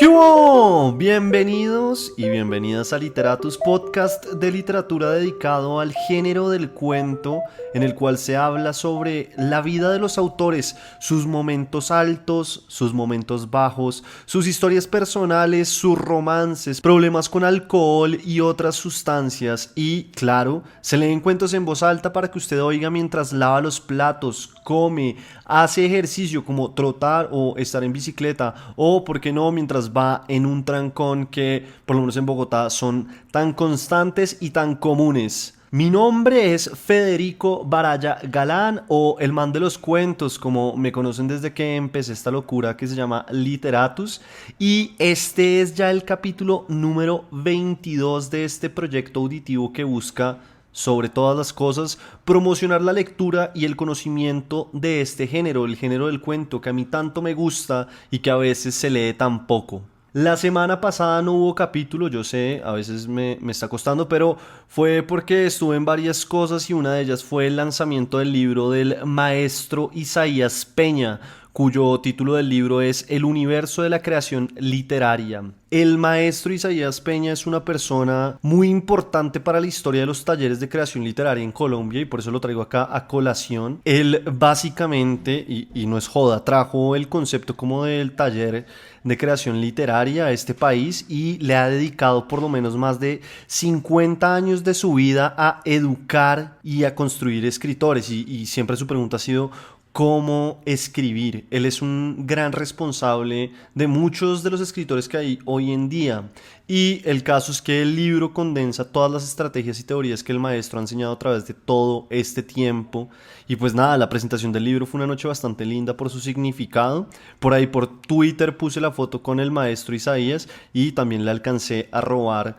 ¿Qué hubo? Bienvenidos y bienvenidas a Literatus, podcast de literatura dedicado al género del cuento, en el cual se habla sobre la vida de los autores, sus momentos altos, sus momentos bajos, sus historias personales, sus romances, problemas con alcohol y otras sustancias. Y, claro, se leen cuentos en voz alta para que usted oiga mientras lava los platos, come, hace ejercicio como trotar o estar en bicicleta, o, por qué no, mientras va en un trancón que, por lo menos en Bogotá, son tan constantes y tan comunes. Mi nombre es Federico Baraya Galán, o el man de los cuentos, como me conocen desde que empecé esta locura que se llama Literatus, y este es ya el capítulo número 22 de este proyecto auditivo que busca, sobre todas las cosas, promocionar la lectura y el conocimiento de este género, el género del cuento, que a mí tanto me gusta y que a veces se lee tan poco. La semana pasada no hubo capítulo, yo sé, a veces me está costando, pero fue porque estuve en varias cosas y una de ellas fue el lanzamiento del libro del maestro Isaías Peña, cuyo título del libro es El universo de la creación literaria. El maestro Isaías Peña es una persona muy importante para la historia de los talleres de creación literaria en Colombia, y por eso lo traigo acá a colación. Él básicamente, y no es joda, trajo el concepto como del taller de creación literaria a este país y le ha dedicado por lo menos más de 50 años de su vida a educar y a construir escritores, y siempre su pregunta ha sido: ¿cómo escribir? Él es un gran responsable de muchos de los escritores que hay hoy en día. Y el caso es que el libro condensa todas las estrategias y teorías que el maestro ha enseñado a través de todo este tiempo. Y pues nada, la presentación del libro fue una noche bastante linda por su significado. Por ahí por Twitter puse la foto con el maestro Isaías y también le alcancé a robar,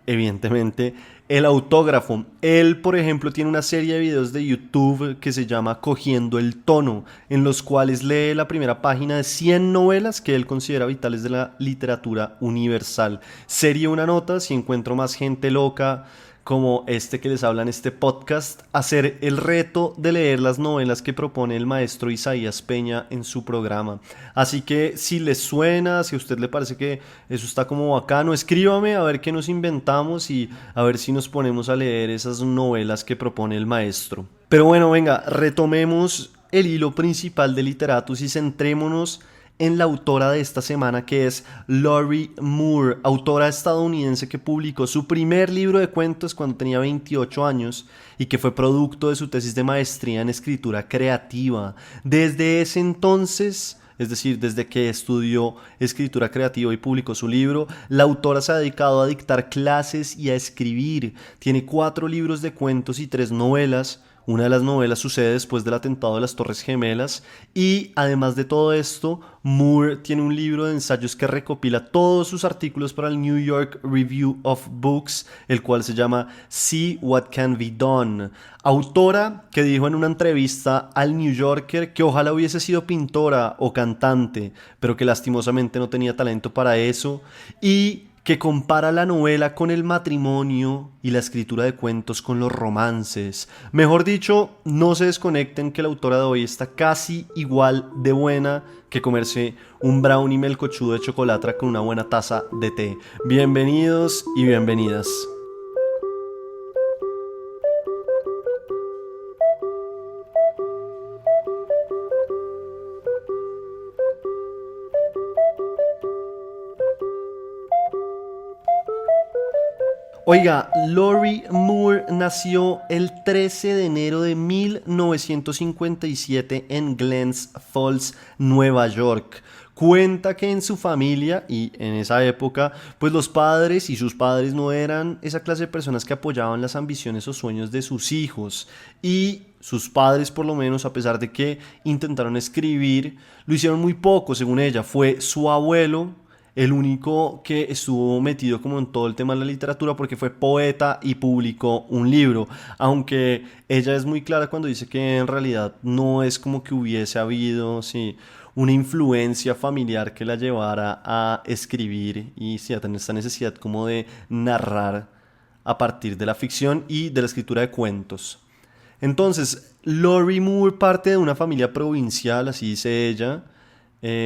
evidentemente, el autógrafo. Él, por ejemplo, tiene una serie de videos de YouTube que se llama Cogiendo el Tono, en los cuales lee la primera página de 100 novelas que él considera vitales de la literatura universal. Sería una nota, si encuentro más gente loca como este que les habla en este podcast, hacer el reto de leer las novelas que propone el maestro Isaías Peña en su programa. Así que si les suena, si a usted le parece que eso está como bacano, escríbame a ver qué nos inventamos y a ver si nos ponemos a leer esas novelas que propone el maestro. Pero bueno, venga, retomemos el hilo principal de Literatus y centrémonos en la autora de esta semana, que es Lori Moore, autora estadounidense que publicó su primer libro de cuentos cuando tenía 28 años y que fue producto de su tesis de maestría en escritura creativa. Desde ese entonces, es decir, desde que estudió escritura creativa y publicó su libro, la autora se ha dedicado a dictar clases y a escribir. Tiene 4 libros de cuentos y 3 novelas. Una de las novelas sucede después del atentado de las Torres Gemelas, y además de todo esto, Moore tiene un libro de ensayos que recopila todos sus artículos para el New York Review of Books, el cual se llama See What Can Be Done. Autora que dijo en una entrevista al New Yorker que ojalá hubiese sido pintora o cantante, pero que lastimosamente no tenía talento para eso, y que compara la novela con el matrimonio y la escritura de cuentos con los romances. Mejor dicho, no se desconecten que la autora de hoy está casi igual de buena que comerse un brownie melcochudo de chocolate con una buena taza de té. Bienvenidos y bienvenidas. Oiga, Lori Moore nació el 13 de enero de 1957 en Glens Falls, Nueva York. Cuenta que en su familia y en esa época, pues los padres y sus padres no eran esa clase de personas que apoyaban las ambiciones o sueños de sus hijos. Y sus padres, por lo menos, a pesar de que intentaron escribir, lo hicieron muy poco, según ella. Fue su abuelo el único que estuvo metido como en todo el tema de la literatura, porque fue poeta y publicó un libro, aunque ella es muy clara cuando dice que en realidad no es como que hubiese habido una influencia familiar que la llevara a escribir y a tener esta necesidad como de narrar a partir de la ficción y de la escritura de cuentos. Entonces, Lori Moore parte de una familia provincial, así dice ella,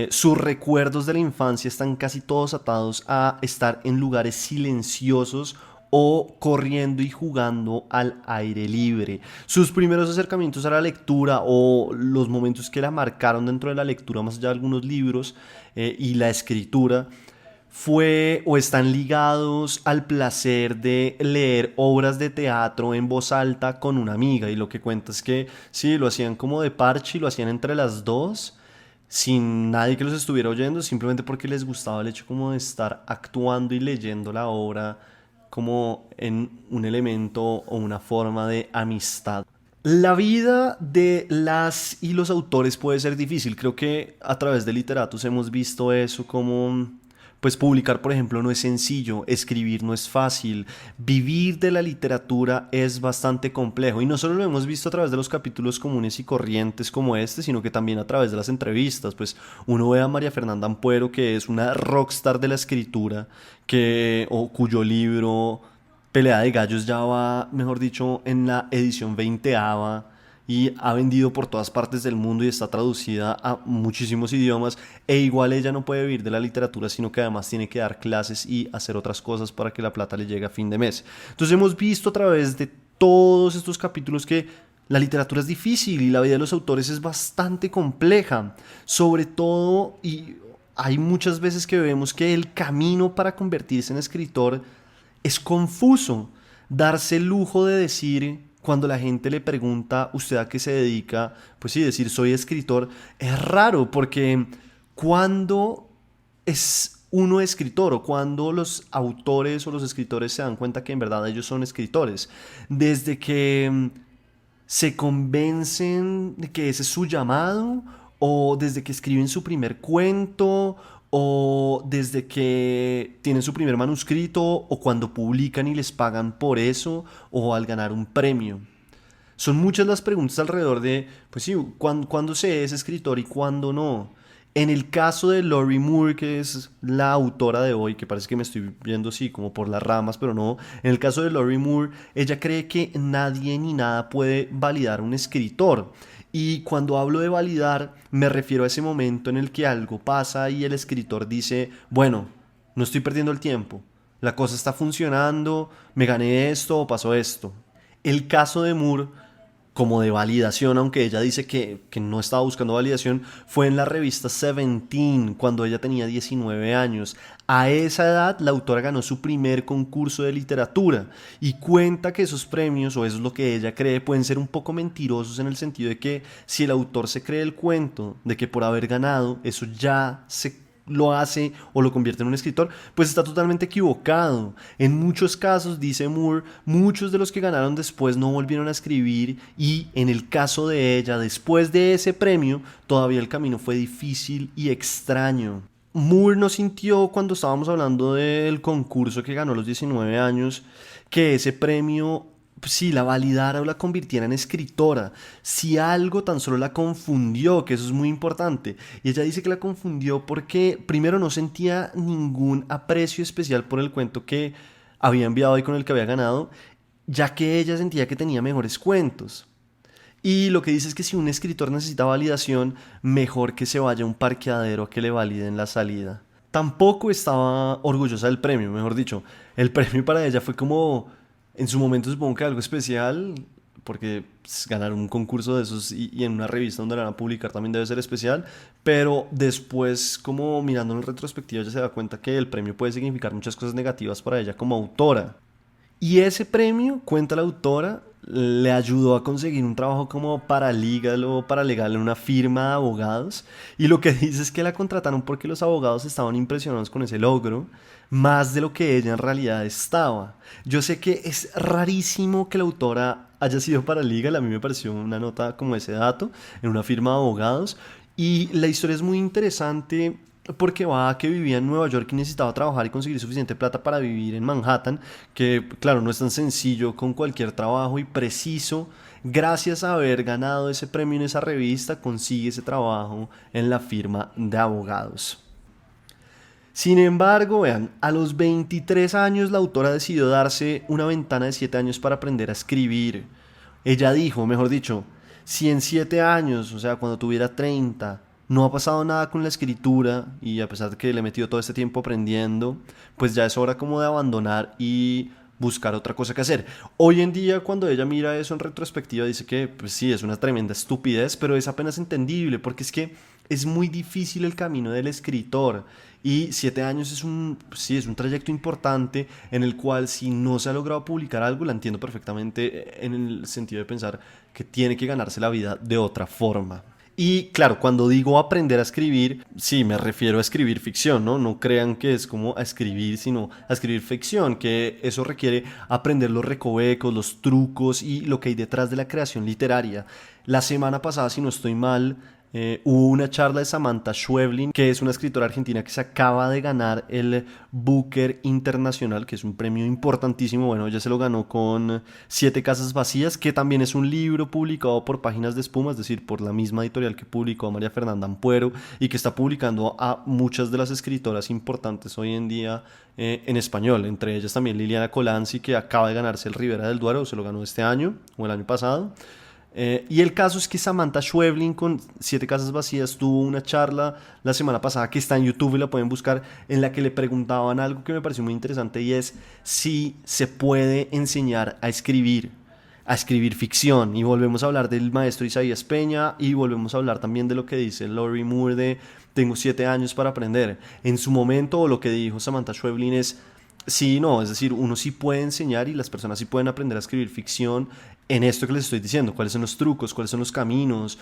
Sus recuerdos de la infancia están casi todos atados a estar en lugares silenciosos o corriendo y jugando al aire libre. Sus primeros acercamientos a la lectura o los momentos que la marcaron dentro de la lectura, más allá de algunos libros y la escritura, fue o están ligados al placer de leer obras de teatro en voz alta con una amiga. Y lo que cuenta es que sí, lo hacían como de parche y lo hacían entre las dos, sin nadie que los estuviera oyendo, simplemente porque les gustaba el hecho como de estar actuando y leyendo la obra como en un elemento o una forma de amistad. La vida de las y los autores puede ser difícil. Creo que a través de Literatus hemos visto eso como, pues publicar, por ejemplo, no es sencillo, escribir no es fácil, vivir de la literatura es bastante complejo. Y no solo lo hemos visto a través de los capítulos comunes y corrientes como este, sino que también a través de las entrevistas. Pues uno ve a María Fernanda Ampuero, que es una rockstar de la escritura, o cuyo libro Pelea de Gallos ya va, mejor dicho, en la edición 20ª y ha vendido por todas partes del mundo y está traducida a muchísimos idiomas, e igual ella no puede vivir de la literatura, sino que además tiene que dar clases y hacer otras cosas para que la plata le llegue a fin de mes. Entonces hemos visto a través de todos estos capítulos que la literatura es difícil y la vida de los autores es bastante compleja, sobre todo, y hay muchas veces que vemos que el camino para convertirse en escritor es confuso. Darse el lujo de decir, cuando la gente le pregunta usted a qué se dedica, pues sí, decir soy escritor es raro, porque cuando es uno escritor o cuando los autores o los escritores se dan cuenta que en verdad ellos son escritores, desde que se convencen de que ese es su llamado, o desde que escriben su primer cuento, o desde que tienen su primer manuscrito, o cuando publican y les pagan por eso, o al ganar un premio. Son muchas las preguntas alrededor de, pues sí, ¿cuándo se es escritor y cuándo no? En el caso de Lori Moore, que es la autora de hoy, que parece que me estoy viendo así como por las ramas, pero no. En el caso de Lori Moore, ella cree que nadie ni nada puede validar un escritor. Y cuando hablo de validar, me refiero a ese momento en el que algo pasa y el escritor dice, bueno, no estoy perdiendo el tiempo, la cosa está funcionando, me gané esto o pasó esto. El caso de Moore, como de validación, aunque ella dice que no estaba buscando validación, fue en la revista Seventeen, cuando ella tenía 19 años. A esa edad, la autora ganó su primer concurso de literatura y cuenta que esos premios, o eso es lo que ella cree, pueden ser un poco mentirosos, en el sentido de que si el autor se cree el cuento de que por haber ganado, eso ya se lo hace o lo convierte en un escritor, pues está totalmente equivocado. En muchos casos, dice Moore, muchos de los que ganaron después no volvieron a escribir, y en el caso de ella, después de ese premio, todavía el camino fue difícil y extraño. Moore no sintió, cuando estábamos hablando del concurso que ganó a los 19 años, que ese premio, si la validara o la convirtiera en escritora. Si algo, tan solo la confundió, que eso es muy importante. Y ella dice que la confundió porque primero no sentía ningún aprecio especial por el cuento que había enviado y con el que había ganado, ya que ella sentía que tenía mejores cuentos. Y lo que dice es que si un escritor necesita validación, mejor que se vaya a un parqueadero a que le validen la salida. Tampoco estaba orgullosa del premio, mejor dicho. El premio para ella fue como, en su momento supongo que algo especial, porque pues, ganar un concurso de esos y en una revista donde la van a publicar también debe ser especial, pero después, como mirando en retrospectiva, ella se da cuenta que el premio puede significar muchas cosas negativas para ella como autora. Y ese premio, cuenta la autora, le ayudó a conseguir un trabajo como paralegal o paralegal en una firma de abogados. Y lo que dice es que la contrataron porque los abogados estaban impresionados con ese logro, más de lo que ella en realidad estaba. Yo sé que es rarísimo que la autora haya sido paralegal, a mí me pareció una nota como ese dato, en una firma de abogados. Y la historia es muy interesante porque va a que vivía en Nueva York y necesitaba trabajar y conseguir suficiente plata para vivir en Manhattan, que claro, no es tan sencillo con cualquier trabajo, y preciso, gracias a haber ganado ese premio en esa revista, consigue ese trabajo en la firma de abogados. Sin embargo, vean, a los 23 años la autora decidió darse una ventana de 7 años para aprender a escribir. Ella dijo, mejor dicho, si en 7 años, o sea, cuando tuviera 30, no ha pasado nada con la escritura y a pesar de que le he metido todo este tiempo aprendiendo, pues ya es hora como de abandonar y buscar otra cosa que hacer. Hoy en día, cuando ella mira eso en retrospectiva, dice que pues sí, es una tremenda estupidez, pero es apenas entendible porque es que es muy difícil el camino del escritor y 7 años es sí, es un trayecto importante en el cual si no se ha logrado publicar algo, la entiendo perfectamente en el sentido de pensar que tiene que ganarse la vida de otra forma. Y claro, cuando digo aprender a escribir, sí, me refiero a escribir ficción, ¿no? No crean que es como a escribir, sino a escribir ficción, que eso requiere aprender los recovecos, los trucos y lo que hay detrás de la creación literaria. La semana pasada, si no estoy mal, hubo una charla de Samantha Schweblin, que es una escritora argentina que se acaba de ganar el Booker Internacional, que es un premio importantísimo. Bueno, ella se lo ganó con Siete Casas Vacías, que también es un libro publicado por Páginas de Espuma, es decir, por la misma editorial que publicó a María Fernanda Ampuero y que está publicando a muchas de las escritoras importantes hoy en día en español, entre ellas también Liliana Colanzi, que acaba de ganarse el Ribera del Duero, se lo ganó este año o el año pasado. Y el caso es que Samantha Schweblin con Siete Casas Vacías tuvo una charla la semana pasada que está en YouTube y la pueden buscar, en la que le preguntaban algo que me pareció muy interesante y es si se puede enseñar a escribir ficción. Y volvemos a hablar del maestro Isaías Peña y volvemos a hablar también de lo que dice Lori Moore de tengo 7 años para aprender. En su momento, o lo que dijo Samantha Schweblin es sí, no, es decir, uno sí puede enseñar y las personas sí pueden aprender a escribir ficción en esto que les estoy diciendo, cuáles son los trucos, cuáles son los caminos,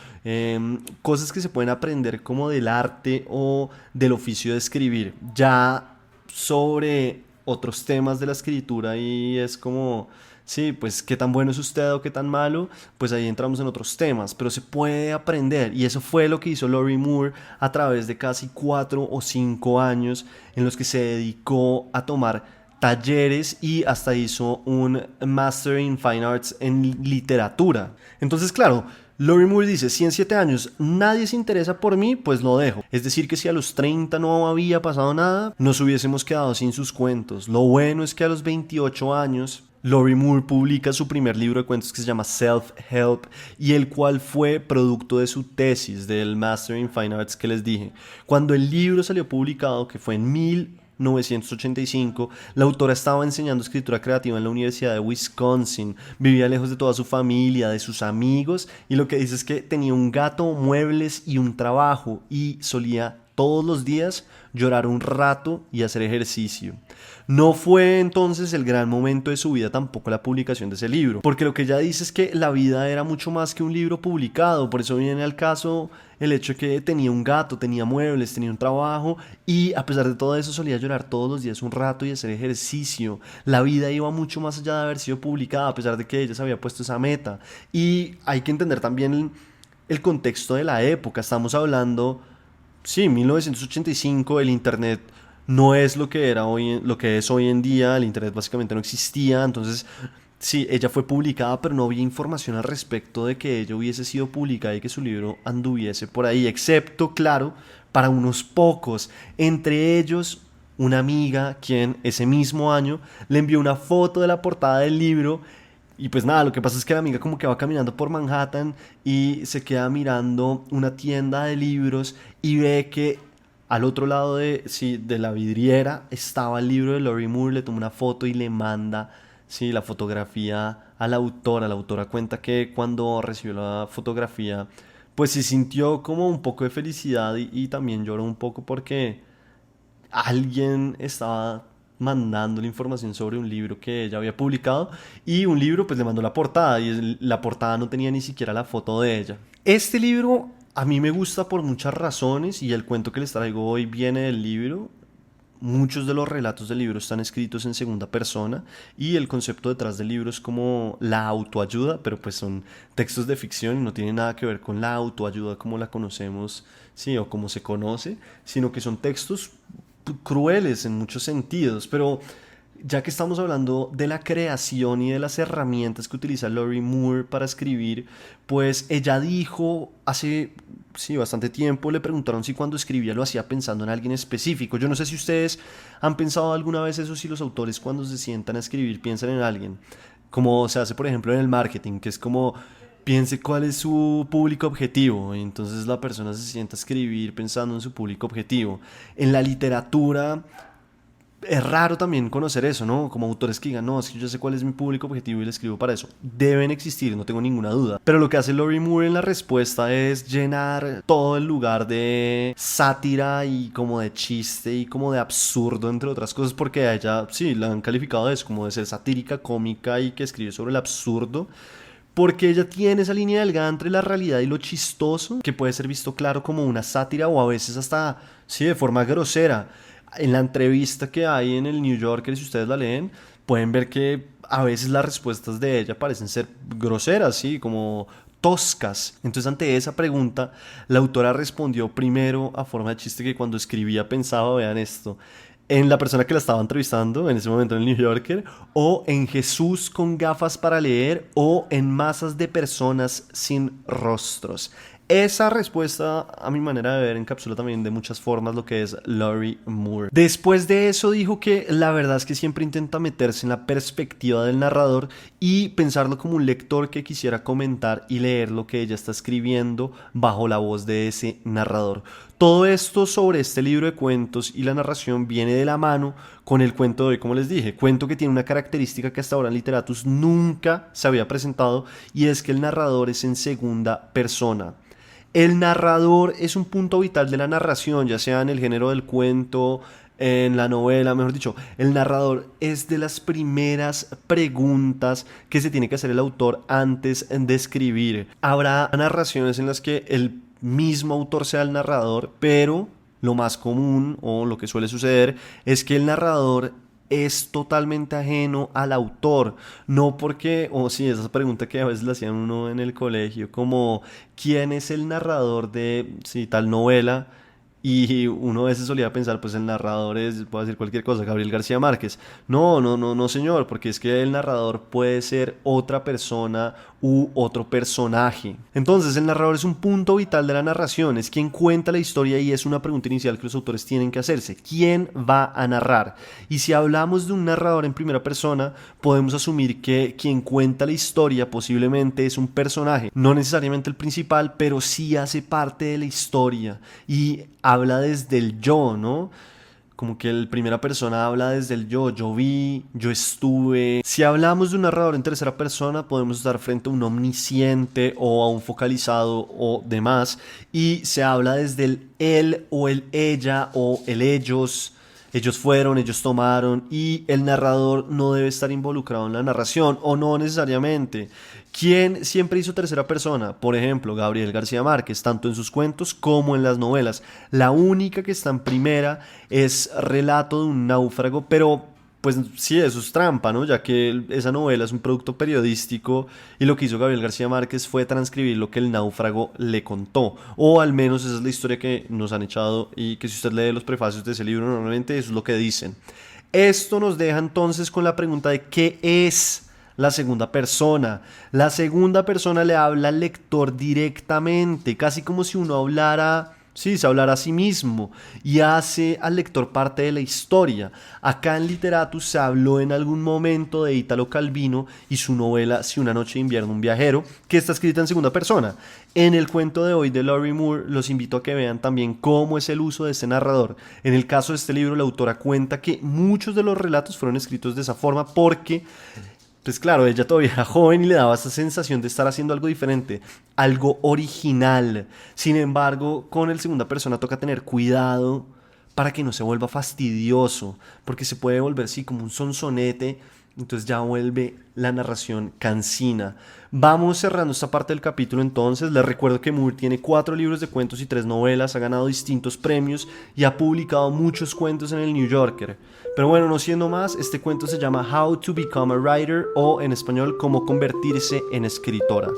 cosas que se pueden aprender como del arte o del oficio de escribir. Ya sobre otros temas de la escritura y es como, sí, pues qué tan bueno es usted o qué tan malo, pues ahí entramos en otros temas, pero se puede aprender y eso fue lo que hizo Lori Moore a través de casi 4 o 5 años en los que se dedicó a tomar talleres y hasta hizo un Master in Fine Arts en literatura. Entonces, claro, Lori Moore dice, si en 7 años nadie se interesa por mí, pues lo dejo. Es decir, que si a los 30 no había pasado nada, nos hubiésemos quedado sin sus cuentos. Lo bueno es que a los 28 años, Lori Moore publica su primer libro de cuentos que se llama Self-Help y el cual fue producto de su tesis del Master in Fine Arts que les dije. Cuando el libro salió publicado, que fue en 1985, la autora estaba enseñando escritura creativa en la Universidad de Wisconsin, vivía lejos de toda su familia, de sus amigos, y lo que dice es que tenía un gato, muebles y un trabajo, y solía todos los días llorar un rato y hacer ejercicio. No fue entonces el gran momento de su vida tampoco la publicación de ese libro, porque lo que ella dice es que la vida era mucho más que un libro publicado. Por eso viene al caso el hecho de que tenía un gato, tenía muebles, tenía un trabajo y a pesar de todo eso solía llorar todos los días un rato y hacer ejercicio. La vida iba mucho más allá de haber sido publicada, a pesar de que ella se había puesto esa meta. Y hay que entender también el contexto de la época. Estamos hablando, sí, 1985, el internet no es lo que era hoy, lo que es hoy en día. El internet básicamente no existía, entonces sí, ella fue publicada, pero no había información al respecto de que ella hubiese sido publicada y que su libro anduviese por ahí, excepto, claro, para unos pocos, entre ellos una amiga quien ese mismo año le envió una foto de la portada del libro. Y pues nada, lo que pasa es que la amiga como que va caminando por Manhattan y se queda mirando una tienda de libros y ve que al otro lado de, sí, de la vidriera estaba el libro de Lori Moore, le toma una foto y le manda, sí, la fotografía a la autora. La autora cuenta que cuando recibió la fotografía, pues se sintió como un poco de felicidad y también lloró un poco porque alguien estaba mandando la información sobre un libro que ella había publicado y un libro pues le mandó la portada y la portada no tenía ni siquiera la foto de ella. Este libro a mí me gusta por muchas razones y el cuento que les traigo hoy viene del libro. Muchos de los relatos del libro están escritos en segunda persona y el concepto detrás del libro es como la autoayuda, pero pues son textos de ficción y no tienen nada que ver con la autoayuda como la conocemos, sí, o como se conoce, sino que son textos crueles en muchos sentidos. Pero ya que estamos hablando de la creación y de las herramientas que utiliza Lori Moore para escribir, pues ella dijo hace, sí, bastante tiempo, le preguntaron si cuando escribía lo hacía pensando en alguien específico. Yo no sé si ustedes han pensado alguna vez eso, si los autores cuando se sientan a escribir piensan en alguien, como se hace por ejemplo en el marketing, que es como piense cuál es su público objetivo. Y entonces la persona se sienta a escribir pensando en su público objetivo. En la literatura es raro también conocer eso, ¿no? Como autores que digan, no, es que yo sé cuál es mi público objetivo y le escribo para eso. Deben existir, no tengo ninguna duda. Pero lo que hace Lori Moore en la respuesta es llenar todo el lugar de sátira y como de chiste y como de absurdo, entre otras cosas, porque a ella, sí, la han calificado de eso, como de ser satírica, cómica y que escribe sobre el absurdo. Porque ella tiene esa línea delgada entre la realidad y lo chistoso, que puede ser visto claro como una sátira o a veces hasta, sí, de forma grosera. En la entrevista que hay en el New Yorker, si ustedes la leen, pueden ver que a veces las respuestas de ella parecen ser groseras, ¿sí? Como toscas. Entonces, ante esa pregunta, la autora respondió primero a forma de chiste, que cuando escribía pensaba, vean esto, en la persona que la estaba entrevistando en ese momento en el New Yorker, o en Jesús con gafas para leer, o en masas de personas sin rostros. Esa respuesta, a mi manera de ver, encapsula también de muchas formas lo que es Lori Moore. Después de eso dijo que la verdad es que siempre intenta meterse en la perspectiva del narrador y pensarlo como un lector que quisiera comentar y leer lo que ella está escribiendo bajo la voz de ese narrador. Todo esto sobre este libro de cuentos y la narración viene de la mano con el cuento de hoy, como les dije, cuento que tiene una característica que hasta ahora en Literatus nunca se había presentado, y es que el narrador es en segunda persona. El narrador es un punto vital de la narración, ya sea en el género del cuento, en la novela, mejor dicho. El narrador es de las primeras preguntas que se tiene que hacer el autor antes de escribir. Habrá narraciones en las que el mismo autor sea el narrador, pero lo más común o lo que suele suceder es que el narrador es totalmente ajeno al autor, no porque, o sí, esa pregunta que a veces le hacían uno en el colegio, como ¿quién es el narrador de sí, tal novela? Y uno a veces solía pensar, pues el narrador es, puedo decir cualquier cosa, Gabriel García Márquez. No, no, no, no, señor, porque es que el narrador puede ser otra persona u otro personaje. Entonces, el narrador es un punto vital de la narración, es quien cuenta la historia, y es una pregunta inicial que los autores tienen que hacerse. ¿Quién va a narrar? Y si hablamos de un narrador en primera persona, podemos asumir que quien cuenta la historia posiblemente es un personaje, no necesariamente el principal, pero sí hace parte de la historia y habla desde el yo, ¿no? Como que el primera persona habla desde el yo vi, yo estuve. Si hablamos de un narrador en tercera persona, podemos estar frente a un omnisciente o a un focalizado o demás, y se habla desde el él o el ella o el ellos. Ellos fueron, ellos tomaron, y el narrador no debe estar involucrado en la narración, o no necesariamente. ¿Quién siempre hizo tercera persona? Por ejemplo, Gabriel García Márquez, tanto en sus cuentos como en las novelas. La única que está en primera es Relato de un náufrago, pero pues sí, eso es trampa, ¿no? Ya que esa novela es un producto periodístico, y lo que hizo Gabriel García Márquez fue transcribir lo que el náufrago le contó, o al menos esa es la historia que nos han echado, y que si usted lee los prefacios de ese libro, normalmente eso es lo que dicen. Esto nos deja entonces con la pregunta de ¿qué es la segunda persona? La segunda persona le habla al lector directamente, casi como si uno hablara, sí, se hablara a sí mismo, y hace al lector parte de la historia. Acá en Literatus se habló en algún momento de Italo Calvino y su novela Si una noche de invierno un viajero, que está escrita en segunda persona. En el cuento de hoy de Lori Moore los invito a que vean también cómo es el uso de este narrador. En el caso de este libro, la autora cuenta que muchos de los relatos fueron escritos de esa forma porque, pues claro, ella todavía era joven y le daba esa sensación de estar haciendo algo diferente, algo original. Sin embargo, con el segunda persona toca tener cuidado para que no se vuelva fastidioso, porque se puede volver así como un sonsonete, entonces ya vuelve la narración cansina. Vamos cerrando esta parte del capítulo entonces. Les recuerdo que Moore tiene 4 libros de cuentos y 3 novelas, ha ganado distintos premios y ha publicado muchos cuentos en el New Yorker. Pero bueno, no siendo más, este cuento se llama How to Become a Writer, o en español, Cómo convertirse en escritora.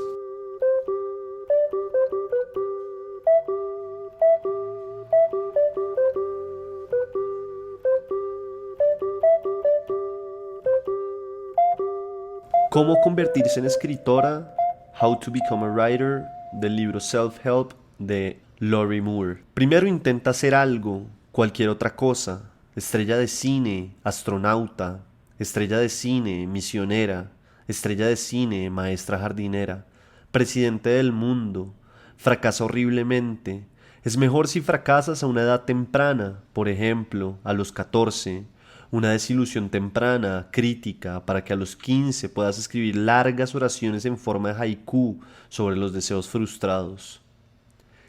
Cómo convertirse en escritora, How to Become a Writer, del libro Self-Help de Lori Moore. Primero intenta hacer algo, cualquier otra cosa. Estrella de cine, astronauta. Estrella de cine, misionera. Estrella de cine, maestra jardinera. presidente del mundo, fracasa horriblemente. Es mejor si fracasas a una edad temprana, por ejemplo, a los 14, una desilusión temprana, crítica, para que a los 15 puedas escribir largas oraciones en forma de haiku sobre los deseos frustrados.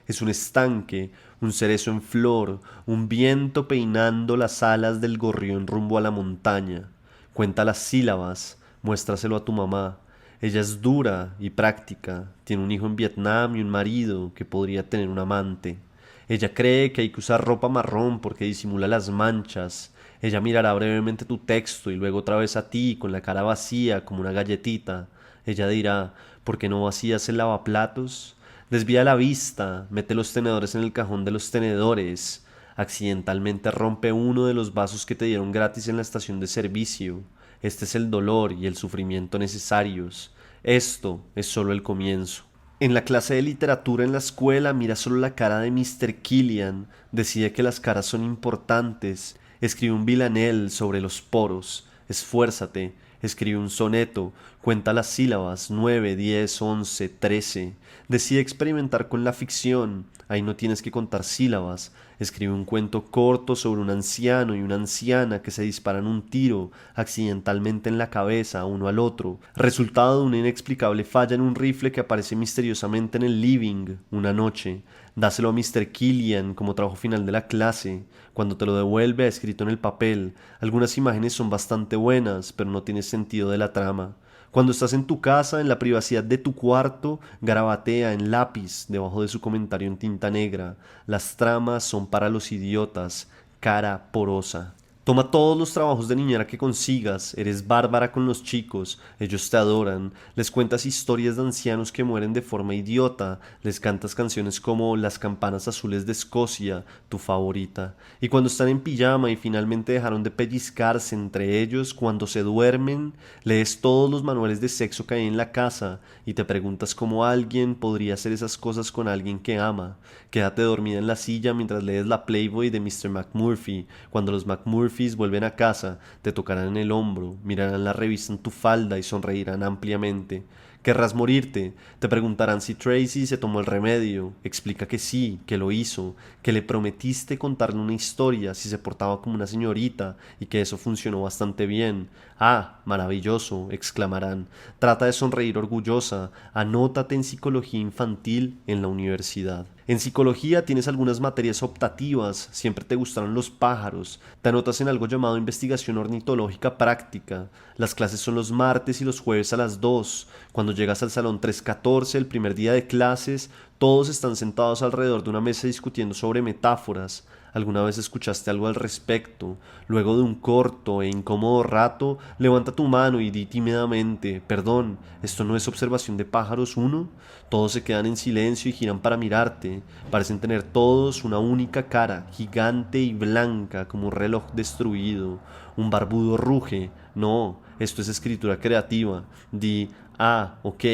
Es un estanque, un cerezo en flor, un viento peinando las alas del gorrión rumbo a la montaña. Cuenta las sílabas, muéstraselo a tu mamá. Ella es dura y práctica, tiene un hijo en Vietnam y un marido que podría tener un amante. Ella cree que hay que usar ropa marrón porque disimula las manchas. Ella mirará brevemente tu texto y luego otra vez a ti con la cara vacía como una galletita. Ella dirá, ¿por qué no vacías el lavaplatos? Desvía la vista, mete los tenedores en el cajón de los tenedores. Accidentalmente rompe uno de los vasos que te dieron gratis en la estación de servicio. Este es el dolor y el sufrimiento necesarios. Esto es solo el comienzo. En la clase de literatura en la escuela mira solo la cara de Mr. Killian, decide que las caras son importantes, escribe un villanelle sobre los poros, esfuérzate, escribe un soneto, cuenta las sílabas 9, 10, 11, 13, decide experimentar con la ficción, ahí no tienes que contar sílabas, escribe un cuento corto sobre un anciano y una anciana que se disparan un tiro accidentalmente en la cabeza uno al otro, resultado de una inexplicable falla en un rifle que aparece misteriosamente en el living una noche. Dáselo a Mr. Killian como trabajo final de la clase. Cuando te lo devuelve ha escrito en el papel. Algunas imágenes son bastante buenas, pero no tiene sentido de la trama. Cuando estás en tu casa, en la privacidad de tu cuarto, garabatea en lápiz debajo de su comentario en tinta negra. Las tramas son para los idiotas. Cara porosa. Toma todos los trabajos de niñera que consigas, eres bárbara con los chicos, ellos te adoran, les cuentas historias de ancianos que mueren de forma idiota, les cantas canciones como Las campanas azules de Escocia, tu favorita, y cuando están en pijama y finalmente dejaron de pellizcarse entre ellos, cuando se duermen, lees todos los manuales de sexo que hay en la casa y te preguntas cómo alguien podría hacer esas cosas con alguien que ama. Quédate dormida en la silla mientras lees la Playboy de Mr. McMurphy, cuando los McMurphy vuelven a casa, te tocarán en el hombro, mirarán la revista en tu falda y sonreirán ampliamente. Querrás morirte, te preguntarán si Tracy se tomó el remedio, explica que sí, que lo hizo, que le prometiste contarle una historia si se portaba como una señorita y que eso funcionó bastante bien. Ah, maravilloso, exclamarán. Trata de sonreír orgullosa, anótate en psicología infantil en la universidad. En psicología tienes algunas materias optativas, siempre te gustaron los pájaros, te anotas en algo llamado investigación ornitológica práctica. Las clases son los martes y los jueves a las 2. Cuando llegas al salón 314, el primer día de clases, todos están sentados alrededor de una mesa discutiendo sobre metáforas. ¿Alguna vez escuchaste algo al respecto? Luego de un corto e incómodo rato, levanta tu mano y di tímidamente, perdón, ¿esto no es observación de pájaros 1? Todos se quedan en silencio y giran para mirarte. Parecen tener todos una única cara, gigante y blanca como un reloj destruido. Un barbudo ruge. No, esto es escritura creativa. Di, ah, ok,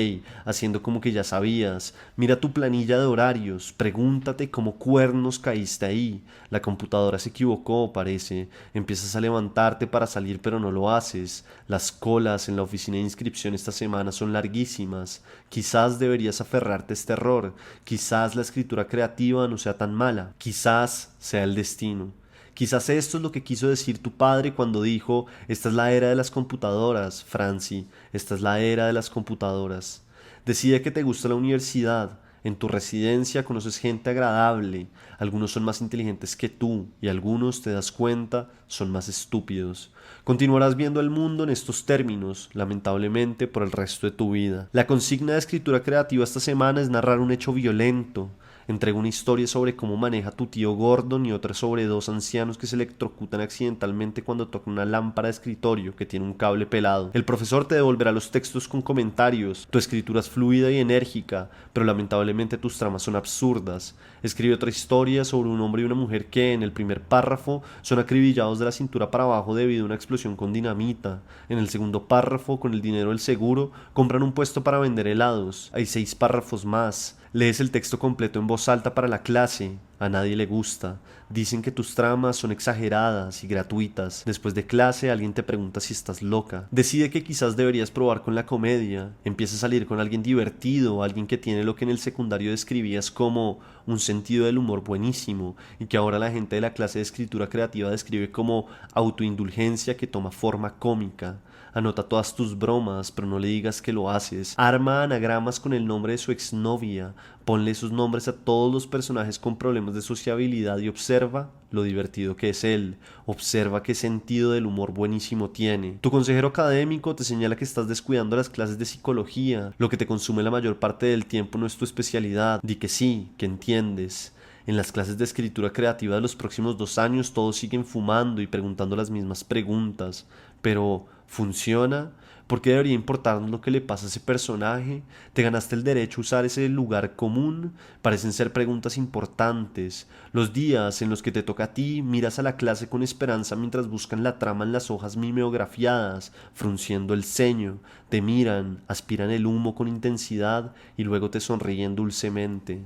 haciendo como que ya sabías. Mira tu planilla de horarios, pregúntate cómo cuernos caíste ahí. La computadora se equivocó, parece. Empiezas a levantarte para salir, pero no lo haces. Las colas en la oficina de inscripción esta semana son larguísimas. Quizás deberías aferrarte a este error. Quizás la escritura creativa no sea tan mala. Quizás sea el destino. Quizás esto es lo que quiso decir tu padre cuando dijo, esta es la era de las computadoras, Francie, esta es la era de las computadoras. Decide que te gusta la universidad, en tu residencia conoces gente agradable, algunos son más inteligentes que tú y algunos, te das cuenta, son más estúpidos. Continuarás viendo el mundo en estos términos, lamentablemente, por el resto de tu vida. La consigna de escritura creativa esta semana es narrar un hecho violento. Entrega una historia sobre cómo maneja tu tío Gordon y otra sobre dos ancianos que se electrocutan accidentalmente cuando tocan una lámpara de escritorio que tiene un cable pelado. El profesor te devolverá los textos con comentarios. Tu escritura es fluida y enérgica, pero lamentablemente tus tramas son absurdas. Escribe otra historia sobre un hombre y una mujer que, en el primer párrafo, son acribillados de la cintura para abajo debido a una explosión con dinamita. En el segundo párrafo, con el dinero del seguro, compran un puesto para vender helados. Hay 6 párrafos más. Lees el texto completo en voz alta para la clase. A nadie le gusta. Dicen que tus tramas son exageradas y gratuitas. Después de clase alguien te pregunta si estás loca. Decide que quizás deberías probar con la comedia. Empieza a salir con alguien divertido, alguien que tiene lo que en el secundario describías como un sentido del humor buenísimo y que ahora la gente de la clase de escritura creativa describe como autoindulgencia que toma forma cómica. Anota todas tus bromas, pero no le digas que lo haces. Arma anagramas con el nombre de su exnovia. Ponle esos nombres a todos los personajes con problemas de sociabilidad y observa lo divertido que es él. Observa qué sentido del humor buenísimo tiene. Tu consejero académico te señala que estás descuidando las clases de psicología. Lo que te consume la mayor parte del tiempo no es tu especialidad. Di que sí, que entiendes. En las clases de escritura creativa de los próximos 2 años todos siguen fumando y preguntando las mismas preguntas. Pero, ¿funciona? ¿Por qué debería importarnos lo que le pasa a ese personaje? ¿Te ganaste el derecho a usar ese lugar común? Parecen ser preguntas importantes. Los días en los que te toca a ti, miras a la clase con esperanza mientras buscan la trama en las hojas mimeografiadas, frunciendo el ceño. Te miran, aspiran el humo con intensidad y luego te sonríen dulcemente.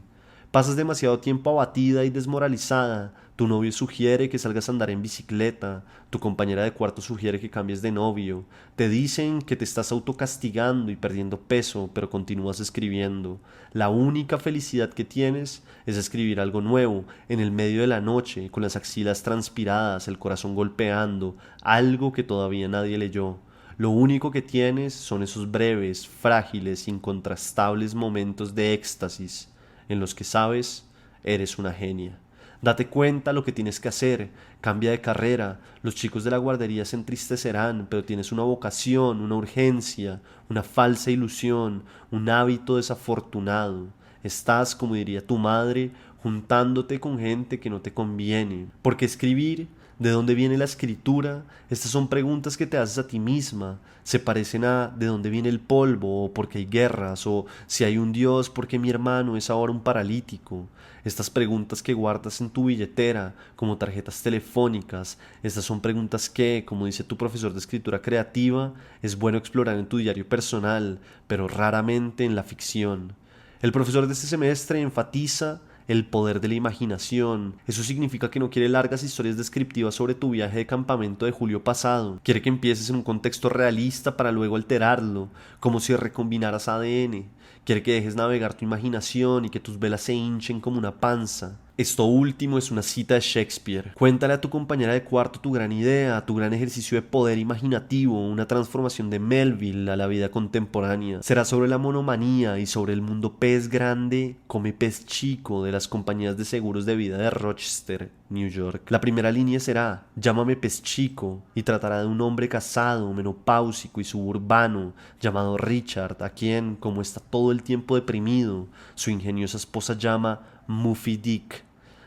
Pasas demasiado tiempo abatida y desmoralizada. Tu novio sugiere que salgas a andar en bicicleta. Tu compañera de cuarto sugiere que cambies de novio. Te dicen que te estás autocastigando y perdiendo peso, pero continúas escribiendo. La única felicidad que tienes es escribir algo nuevo, en el medio de la noche, con las axilas transpiradas, el corazón golpeando, algo que todavía nadie leyó. Lo único que tienes son esos breves, frágiles, incontrastables momentos de éxtasis en los que sabes, eres una genia. Date cuenta lo que tienes que hacer, cambia de carrera, los chicos de la guardería se entristecerán, pero tienes una vocación, una urgencia, una falsa ilusión, un hábito desafortunado. Estás, como diría tu madre, juntándote con gente que no te conviene. Porque escribir, ¿de dónde viene la escritura? Estas son preguntas que te haces a ti misma. Se parecen a ¿de dónde viene el polvo? O ¿por qué hay guerras? O si hay un Dios, ¿por qué mi hermano es ahora un paralítico? Estas preguntas que guardas en tu billetera, como tarjetas telefónicas, estas son preguntas que, como dice tu profesor de escritura creativa, es bueno explorar en tu diario personal, pero raramente en la ficción. El profesor de este semestre enfatiza el poder de la imaginación. Eso significa que no quiere largas historias descriptivas sobre tu viaje de campamento de julio pasado. Quiere que empieces en un contexto realista para luego alterarlo, como si recombinaras ADN. Quiere que dejes navegar tu imaginación y que tus velas se hinchen como una panza. Esto último es una cita de Shakespeare. Cuéntale a tu compañera de cuarto tu gran idea, tu gran ejercicio de poder imaginativo, una transformación de Melville a la vida contemporánea. Será sobre la monomanía y sobre el mundo pez grande come pez chico de las compañías de seguros de vida de Rochester, New York. La primera línea será llámame pez chico y tratará de un hombre casado, menopáusico y suburbano llamado Richard, a quien, como está todo el tiempo deprimido, su ingeniosa esposa llama Muffy Dick.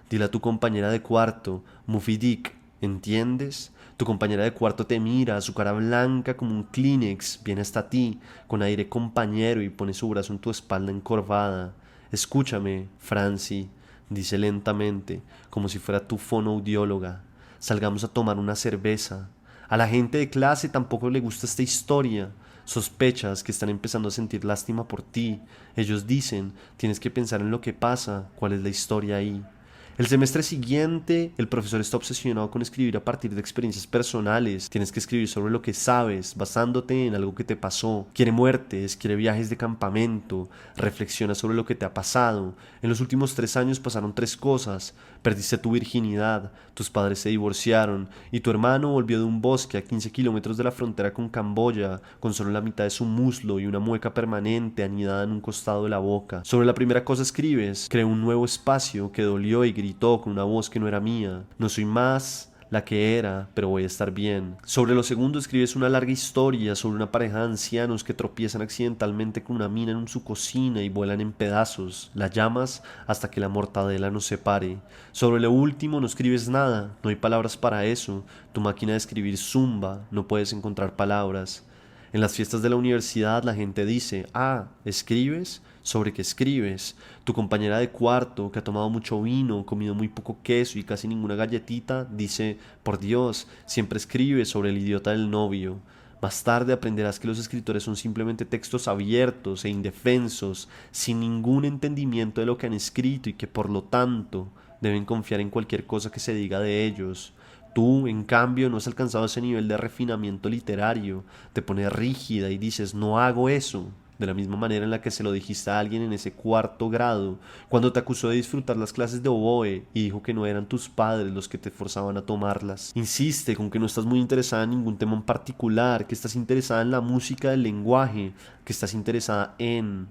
Dile a tu compañera de cuarto, Muffy Dick, ¿entiendes? Tu compañera de cuarto te mira, su cara blanca como un Kleenex, viene hasta ti, con aire compañero y pone su brazo en tu espalda encorvada. Escúchame, Francie, dice lentamente, como si fuera tu fonoaudióloga. Salgamos a tomar una cerveza. A la gente de clase tampoco le gusta esta historia. Sospechas que están empezando a sentir lástima por ti. Ellos dicen, tienes que pensar en lo que pasa, cuál es la historia ahí. El semestre siguiente, el profesor está obsesionado con escribir a partir de experiencias personales. Tienes que escribir sobre lo que sabes, basándote en algo que te pasó. Quiere muertes, quiere viajes de campamento. Reflexiona sobre lo que te ha pasado. En los últimos 3 años pasaron 3 cosas. Perdiste tu virginidad, tus padres se divorciaron y tu hermano volvió de un bosque a 15 kilómetros de la frontera con Camboya, con solo la mitad de su muslo y una mueca permanente anidada en un costado de la boca. Sobre la primera cosa escribes, creé un nuevo espacio que dolió y gritó con una voz que no era mía. No soy más la que era, pero voy a estar bien. Sobre lo segundo escribes una larga historia sobre una pareja de ancianos que tropiezan accidentalmente con una mina en su cocina y vuelan en pedazos. La llamas hasta que la mortadela nos separe. Sobre lo último no escribes nada, no hay palabras para eso. Tu máquina de escribir zumba, no puedes encontrar palabras. En las fiestas de la universidad la gente dice, ¿escribes? ¿Sobre qué escribes? Tu compañera de cuarto, que ha tomado mucho vino, comido muy poco queso y casi ninguna galletita, dice, por Dios, siempre escribe sobre el idiota del novio. Más tarde aprenderás que los escritores son simplemente textos abiertos e indefensos, sin ningún entendimiento de lo que han escrito y que por lo tanto deben confiar en cualquier cosa que se diga de ellos. Tú, en cambio, no has alcanzado ese nivel de refinamiento literario, te pones rígida y dices, no hago eso, de la misma manera en la que se lo dijiste a alguien en ese cuarto grado, cuando te acusó de disfrutar las clases de oboe y dijo que no eran tus padres los que te forzaban a tomarlas. Insiste con que no estás muy interesada en ningún tema en particular, que estás interesada en la música del lenguaje, que estás interesada en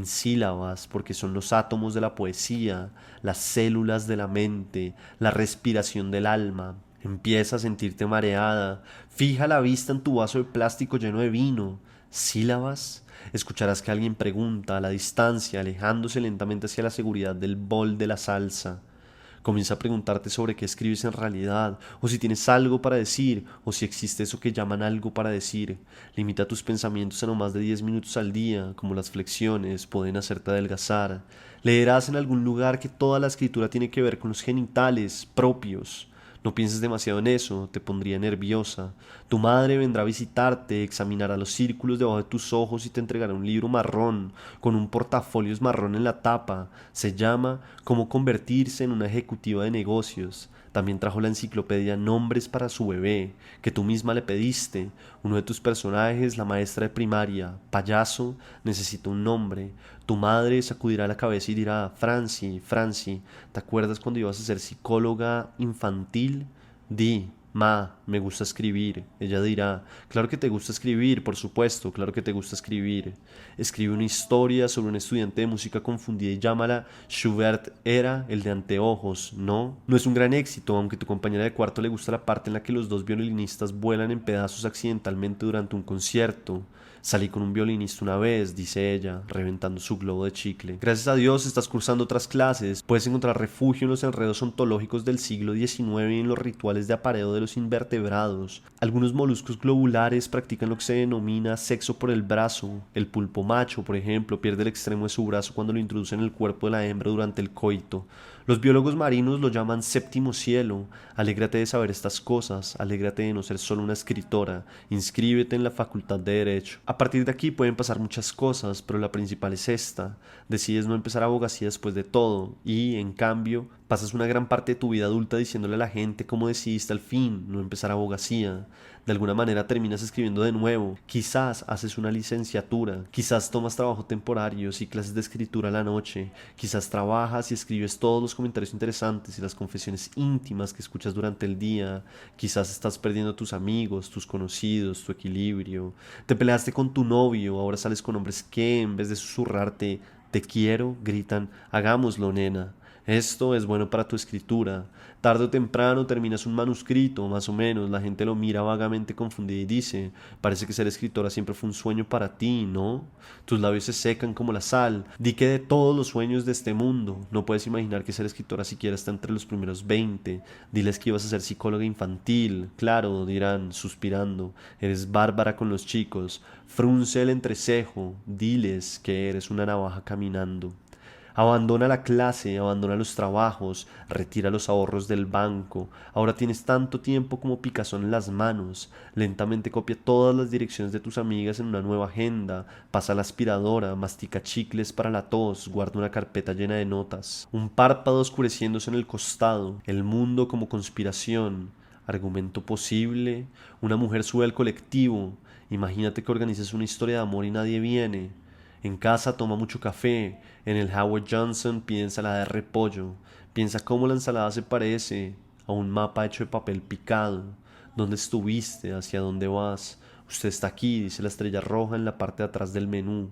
sílabas, porque son los átomos de la poesía, las células de la mente, la respiración del alma. Empieza a sentirte mareada, fija la vista en tu vaso de plástico lleno de vino. ¿Sílabas? Escucharás que alguien pregunta a la distancia, alejándose lentamente hacia la seguridad del bol de la salsa. Comienza a preguntarte sobre qué escribes en realidad, o si tienes algo para decir, o si existe eso que llaman algo para decir. Limita tus pensamientos a no más de 10 minutos al día, como las flexiones pueden hacerte adelgazar. Leerás en algún lugar que toda la escritura tiene que ver con los genitales propios. No pienses demasiado en eso, te pondría nerviosa. Tu madre vendrá a visitarte, examinará los círculos debajo de tus ojos y te entregará un libro marrón, con un portafolios marrón en la tapa. Se llama Cómo convertirse en una ejecutiva de negocios. También trajo la enciclopedia Nombres para su bebé, que tú misma le pediste. Uno de tus personajes, la maestra de primaria, payaso, necesita un nombre. Tu madre sacudirá la cabeza y dirá, Franci, ¿te acuerdas cuando ibas a ser psicóloga infantil? Di, ma, me gusta escribir. Ella dirá, claro que te gusta escribir, por supuesto, claro que te gusta escribir. Escribe una historia sobre un estudiante de música confundida y llámala Schubert era el de anteojos, ¿no? No es un gran éxito, aunque tu compañera de cuarto le gusta la parte en la que los dos violinistas vuelan en pedazos accidentalmente durante un concierto. Salí con un violinista una vez, dice ella, reventando su globo de chicle. Gracias a Dios estás cursando otras clases. Puedes encontrar refugio en los enredos ontológicos del siglo XIX y en los rituales de apareo de los invertebrados. Algunos moluscos globulares practican lo que se denomina sexo por el brazo. El pulpo macho, por ejemplo, pierde el extremo de su brazo cuando lo introduce en el cuerpo de la hembra durante el coito. Los biólogos marinos lo llaman séptimo cielo. Alégrate de saber estas cosas, alégrate de no ser solo una escritora, inscríbete en la facultad de Derecho. A partir de aquí pueden pasar muchas cosas, pero la principal es esta. Decides no empezar abogacía después de todo y, en cambio, pasas una gran parte de tu vida adulta diciéndole a la gente cómo decidiste al fin no empezar abogacía. De alguna manera terminas escribiendo de nuevo. Quizás haces una licenciatura, quizás tomas trabajo temporarios y clases de escritura a la noche, quizás trabajas y escribes todos los comentarios interesantes y las confesiones íntimas que escuchas durante el día, quizás estás perdiendo a tus amigos, tus conocidos, tu equilibrio. Te peleaste con tu novio, ahora sales con hombres que, en vez de susurrarte te quiero, gritan hagámoslo, nena. Esto es bueno para tu escritura. Tarde o temprano terminas un manuscrito, más o menos. La gente lo mira vagamente confundida y dice, parece que ser escritora siempre fue un sueño para ti, ¿no? Tus labios se secan como la sal. Di que de todos los sueños de este mundo, no puedes imaginar que ser escritora siquiera está entre los primeros 20. Diles que ibas a ser psicóloga infantil. Claro, dirán, suspirando. Eres bárbara con los chicos. Frunce el entrecejo. Diles que eres una navaja caminando. Abandona la clase, abandona los trabajos, retira los ahorros del banco. Ahora tienes tanto tiempo como picazón en las manos. Lentamente copia todas las direcciones de tus amigas en una nueva agenda. Pasa la aspiradora, mastica chicles para la tos, guarda una carpeta llena de notas. Un párpado oscureciéndose en el costado. El mundo como conspiración. Argumento posible. Una mujer sube al colectivo. Imagínate que organizas una historia de amor y nadie viene. En casa toma mucho café, en el Howard Johnson pide ensalada de repollo, piensa cómo la ensalada se parece a un mapa hecho de papel picado. ¿Dónde estuviste? ¿Hacia dónde vas? Usted está aquí, dice la estrella roja en la parte de atrás del menú.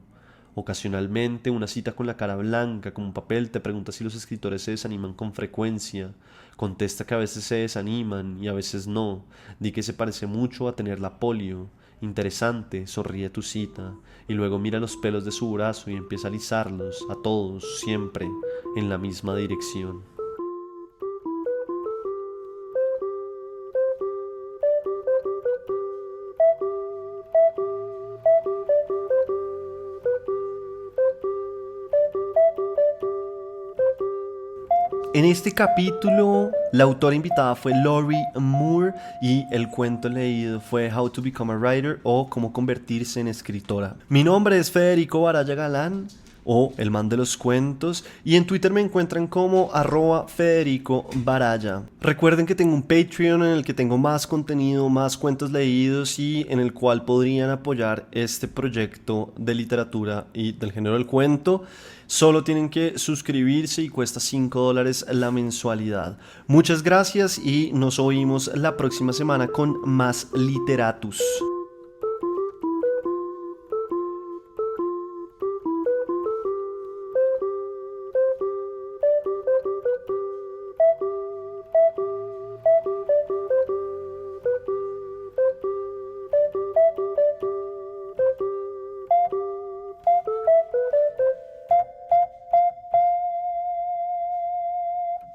Ocasionalmente, una cita con la cara blanca como un papel te pregunta si los escritores se desaniman con frecuencia. Contesta que a veces se desaniman y a veces no. Di que se parece mucho a tener la polio. Interesante, sonríe tu cita, y luego mira los pelos de su brazo y empieza a alisarlos, a todos, siempre, en la misma dirección. En este capítulo, la autora invitada fue Lori Moore y el cuento leído fue How to Become a Writer o Cómo convertirse en escritora. Mi nombre es Federico Baraya Galán. o el man de los cuentos, y en Twitter me encuentran como @FedericoBaraya. Recuerden que tengo un Patreon en el que tengo más contenido, más cuentos leídos y en el cual podrían apoyar este proyecto de literatura y del género del cuento. Solo tienen que suscribirse y cuesta $5 la mensualidad. Muchas gracias y nos oímos la próxima semana con más Literatus.